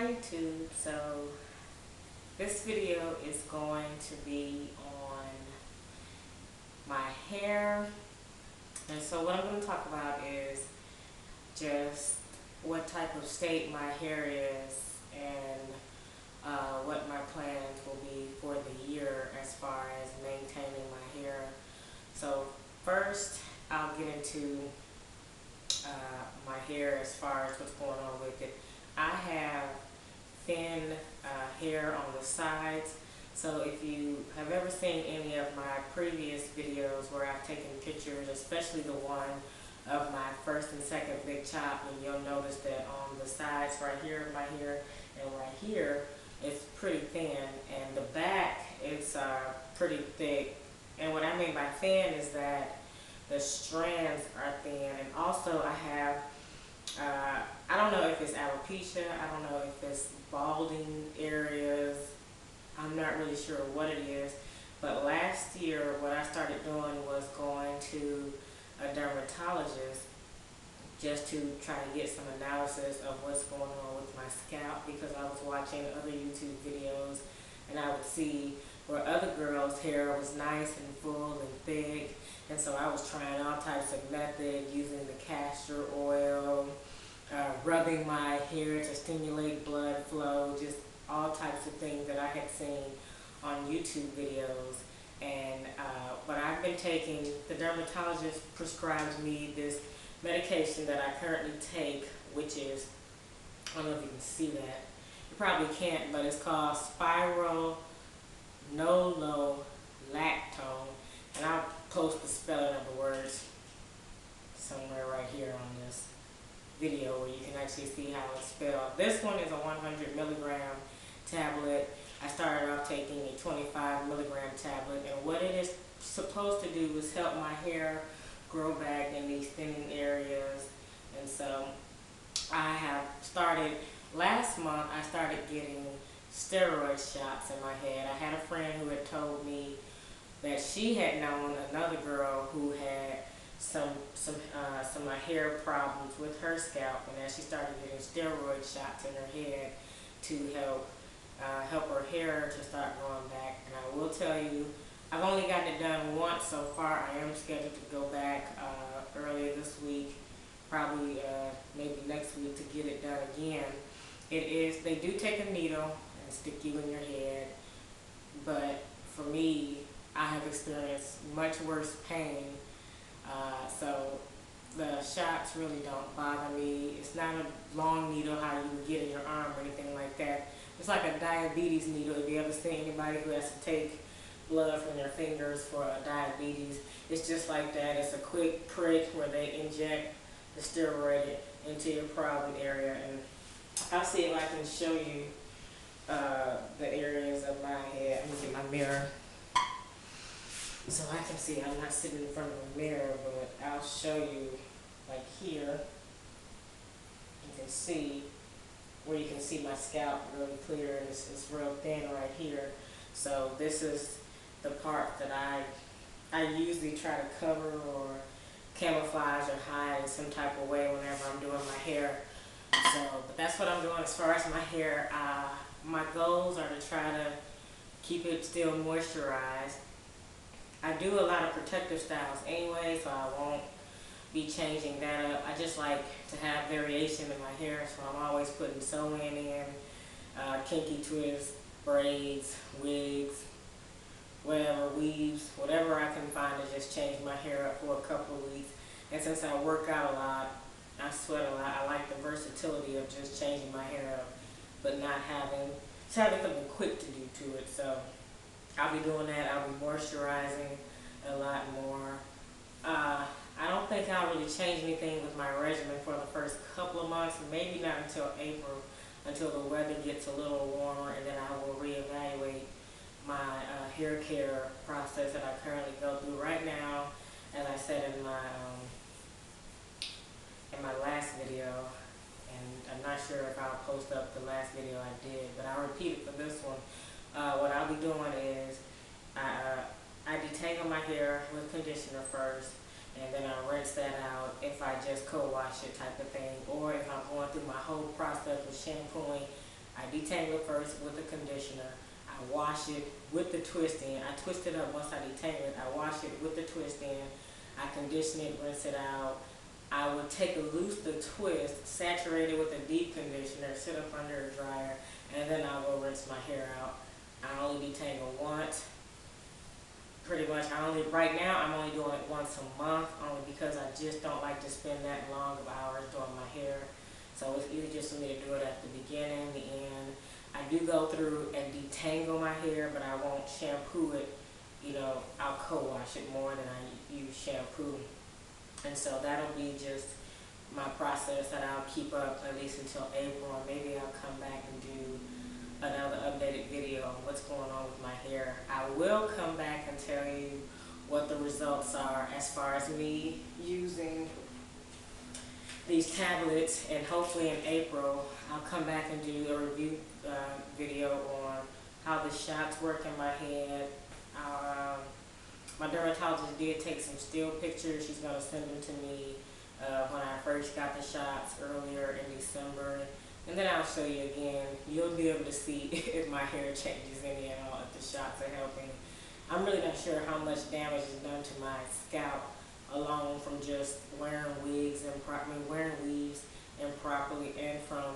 Hi YouTube. So this video is going to be on my hair, and so what I'm going to talk about is just what type of state my hair is and what my plans will be for the year as far as maintaining my hair. So first I'll get into my hair as far as what's going on with it. I have thin hair on the sides, so if you have ever seen any of my previous videos where I've taken pictures, especially the one of my first and second big chop, and you'll notice that on the sides right here of my hair and right here it's pretty thin, and the back is pretty thick. And what I mean by thin is that the strands are thin, and also I have I don't know if it's alopecia, I don't know if it's balding areas, I'm not really sure what it is, but last year what I started doing was going to a dermatologist just to try to get some analysis of what's going on with my scalp, because I was watching other YouTube videos and I would see where other girls' hair was nice and full and thick, and so I was trying all types of methods, using the castor oil, rubbing my hair to stimulate blood flow, just all types of things that I had seen on YouTube videos. And but I've been taking, the dermatologist prescribes me this medication that I currently take, which is, I don't know if you can see that, you probably can't, but it's called Spironolactone, and I'll post the spelling of the words somewhere right here on this video where you can actually see how it's spelled. This one is a 100 milligram tablet. I started off taking a 25 milligram tablet, and what it is supposed to do is help my hair grow back in these thinning areas. And so I have started, last month I started getting steroid shots in my head. I had a friend who had told me that she had known another girl who had some hair problems with her scalp, and that she started getting steroid shots in her head to help her hair to start growing back. And I will tell you, I've only gotten it done once so far. I am scheduled to go back earlier this week, probably maybe next week, to get it done again. They do take a needle and stick you in your head, but for me, I have experienced much worse pain, so the shots really don't bother me. It's not a long needle how you would get in your arm or anything like that. It's like a diabetes needle. If you ever see anybody who has to take blood from their fingers for diabetes, it's just like that. It's a quick prick where they inject the steroid into your problem area. And I'll see if I can show you the areas of my head. I'm gonna get my mirror so I can see. I'm not sitting in front of a mirror, but I'll show you, like here, you can see where you can see my scalp really clear, and it's real thin right here. So this is the part that I usually try to cover or camouflage or hide in some type of way whenever I'm doing my hair. So, but that's what I'm doing as far as my hair. My goals are to try to keep it still moisturized. I do a lot of protective styles anyway, so I won't be changing that up. I just like to have variation in my hair, so I'm always putting sew-in in, kinky twists, braids, wigs, whatever, weaves, whatever I can find to just change my hair up for a couple of weeks. And since I work out a lot, I sweat a lot, I like the versatility of just changing my hair up, but not having something quick to do to it. So I'll be doing that. I'll be moisturizing a lot more. I don't think I'll really change anything with my regimen for the first couple of months, maybe not until April, until the weather gets a little warmer, and then I will reevaluate my hair care process that I currently go through right now. As I said in my last video, and I'm not sure if I'll post up the last video I did, but I'll repeat it for this one. What I'll be doing is I detangle my hair with conditioner first, and then I rinse that out if I just co-wash it type of thing, or if I'm going through my whole process of shampooing, I detangle it first with the conditioner. I wash it with the twist in. I twist it up once I detangle it. I wash it with the twist in. I condition it, rinse it out. I would take a loose the twist, saturate it with a deep conditioner, sit up under a dryer, and then I'll go rinse my hair out. I only detangle once. Pretty much, right now I'm only doing it once a month, only because I just don't like to spend that long of hours doing my hair. So it's easy just for me to do it at the beginning, the end. I do go through and detangle my hair, but I won't shampoo it. You know, I'll co-wash it more than I use shampoo. And so that'll be just my process that I'll keep up at least until April, or maybe I'll come back and do another updated video on what's going on with my hair. I will come back and tell you what the results are as far as me using these tablets, and hopefully in April I'll come back and do a review video on how the shots work in my head. My dermatologist did take some still pictures. She's going to send them to me when I first got the shots earlier in December. And then I'll show you again. You'll be able to see if my hair changes any at all, if the shots are helping. I'm really not sure how much damage is done to my scalp alone from just wearing weaves improperly and from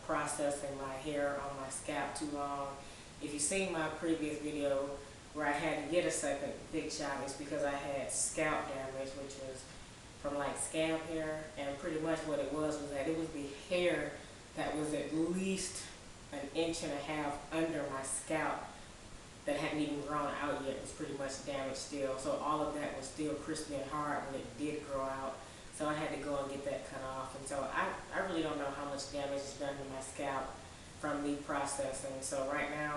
processing my hair on my scalp too long. If you've seen my previous video where I had to get a second big shot, it's because I had scalp damage, which was from like scalp hair, and pretty much what it was that it was the hair that was at least an inch and a half under my scalp that hadn't even grown out yet. It was pretty much damaged still. So all of that was still crispy and hard when it did grow out. So I had to go and get that cut off. And so I really don't know how much damage is done to my scalp from me processing. So right now,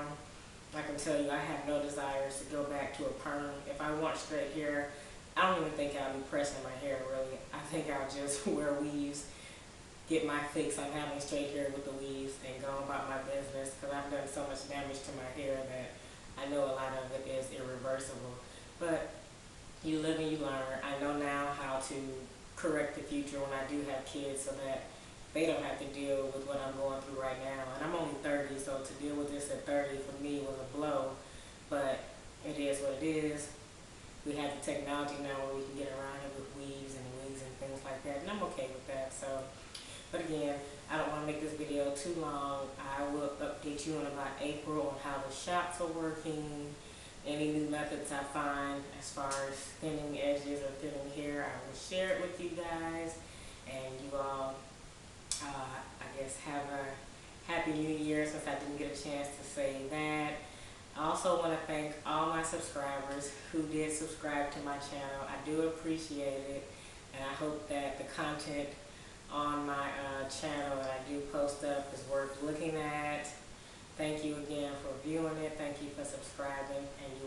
I can tell you I have no desires to go back to a perm. If I want straight hair, I don't even think I'll be pressing my hair really. I think I'll just wear weaves, get my fix on having straight hair with the weaves, and go about my business, because I've done so much damage to my hair that I know a lot of it is irreversible. But you live and you learn. I know now how to correct the future when I do have kids, so that they don't have to deal with what I'm going through right now. And I'm only 30, so to deal with this at 30 for me was a blow. But it is what it is. We have the technology now where we can get around it with weaves and wigs and things like that, and I'm okay with that. So, but again, I don't want to make this video too long. I will update you in about April on how the shots are working, any new methods I find as far as thinning edges or thinning hair. I will share it with you guys, and you all, I guess, have a happy new year, since I didn't get a chance to say that. I also want to thank all my subscribers who did subscribe to my channel. I do appreciate it, and I hope that the content on my channel that I do post up is worth looking at. Thank you again for viewing it. Thank you for subscribing, and